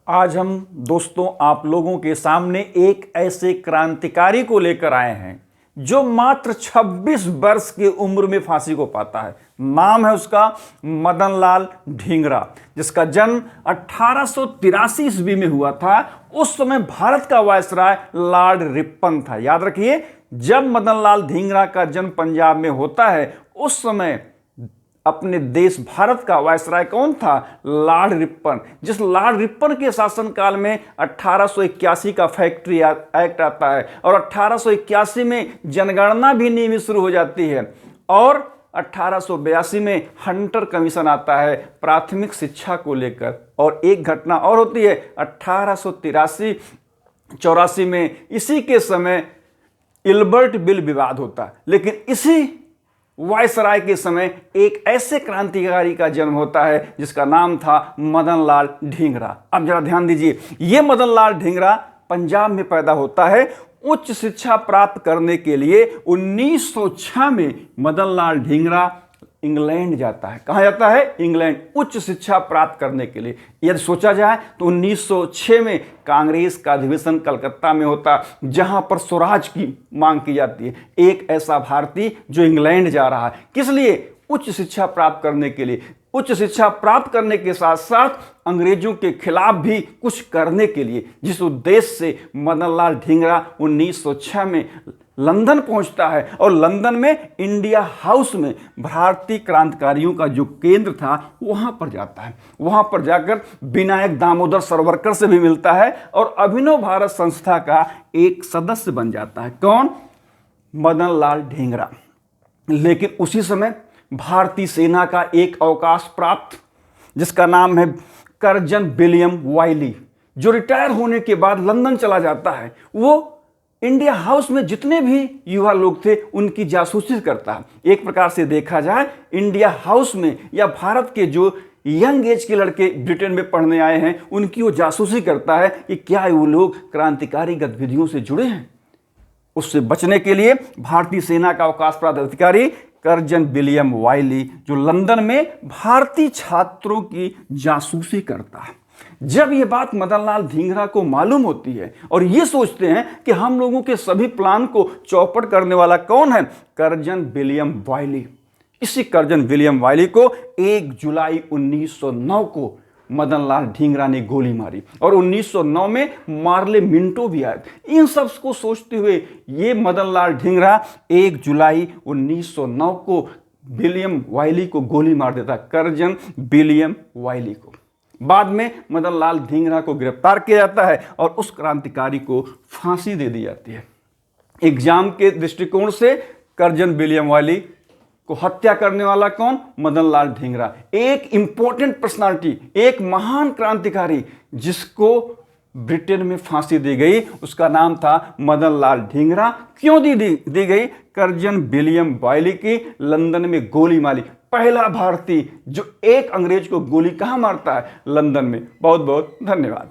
आज हम दोस्तों आप लोगों के सामने एक ऐसे क्रांतिकारी को लेकर आए हैं जो मात्र 26 वर्ष की उम्र में फांसी को पाता है। नाम है उसका मदन लाल ढींगरा, जिसका जन्म 1883 ईस्वी में हुआ था। उस समय भारत का वायसराय लॉर्ड रिपन था। याद रखिए, जब मदन लाल ढींगरा का जन्म पंजाब में होता है उस समय अपने देश भारत का वायसराय कौन था? Lord Ripon. जिस लॉर्ड रिपन के शासनकाल में 1881 का फैक्ट्री एक्ट आता है और 1881 में जनगणना भी नियमित शुरू हो जाती है और 1882 में हंटर कमीशन आता है प्राथमिक शिक्षा को लेकर। और एक घटना और होती है 1883-84 में, इसी के समय इल्बर्ट बिल विवाद होता है। लेकिन इसी वायसराय के समय एक ऐसे क्रांतिकारी का जन्म होता है जिसका नाम था मदन लाल ढींगरा। अब जरा ध्यान दीजिए, यह मदन लाल ढींगरा पंजाब में पैदा होता है। उच्च शिक्षा प्राप्त करने के लिए 1906 में मदन लाल ढींगरा इंग्लैंड जाता है। कहाँ जाता है? इंग्लैंड, उच्च शिक्षा प्राप्त करने के लिए। यदि सोचा जाए तो 1906 में कांग्रेस का अधिवेशन कलकत्ता में होता, जहां पर स्वराज की मांग की जाती है। एक ऐसा भारतीय जो इंग्लैंड जा रहा है, किस लिए? उच्च शिक्षा प्राप्त करने के लिए। उच्च शिक्षा प्राप्त करने के साथ साथ अंग्रेजों के खिलाफ भी कुछ करने के लिए, जिस उद्देश्य से मदन लाल ढींगरा 1906 में लंदन पहुंचता है और लंदन में इंडिया हाउस में भारतीय क्रांतिकारियों का जो केंद्र था वहां पर जाता है। वहां पर जाकर विनायक दामोदर सावरकर से भी मिलता है और अभिनव भारत संस्था का एक सदस्य बन जाता है। कौन? मदन लाल ढींगरा। लेकिन उसी समय भारतीय सेना का एक अवकाश प्राप्त, जिसका नाम है कर्जन विलियम वाइली, जो रिटायर होने के बाद लंदन चला जाता है। वो इंडिया हाउस में जितने भी युवा लोग थे उनकी जासूसी करता है। एक प्रकार से देखा जाए, इंडिया हाउस में या भारत के जो यंग एज के लड़के ब्रिटेन में पढ़ने आए हैं उनकी वो जासूसी करता है कि क्या वो लोग क्रांतिकारी गतिविधियों से जुड़े हैं। उससे बचने के लिए भारतीय सेना का अवकाश प्राप्त अधिकारी कर्जन विलियम वाइली, जो लंदन में भारतीय छात्रों की जासूसी करता है। जब ये बात मदन लाल ढींगरा को मालूम होती है और ये सोचते हैं कि हम लोगों के सभी प्लान को चौपट करने वाला कौन है? Curzon William Wyllie. इसी कर्जन विलियम वाइली को 1 जुलाई 1909 को मदन लाल ढींगरा ने गोली मारी और 1909 में मार्ले मिंटो भी आए। इन सब को सोचते हुए ये मदन लाल ढींगरा 1 जुलाई 1909 को विलियम वाइली को गोली मार देता, कर्जन विलियम वाइली को। बाद में मदन लाल ढींगरा को गिरफ्तार किया जाता है और उस क्रांतिकारी को फांसी दे दी जाती है। एग्जाम के दृष्टिकोण से कर्जन विलियम वाइली को हत्या करने वाला कौन? मदन लाल ढींगरा। एक इंपॉर्टेंट पर्सनालिटी, एक महान क्रांतिकारी जिसको ब्रिटेन में फांसी दी गई, उसका नाम था मदन लाल ढींगरा। क्यों दी गई? कर्जन विलियम वाइली की लंदन में गोली मारी। पहला भारतीय जो एक अंग्रेज को गोली कहां मारता है? लंदन में। बहुत बहुत धन्यवाद।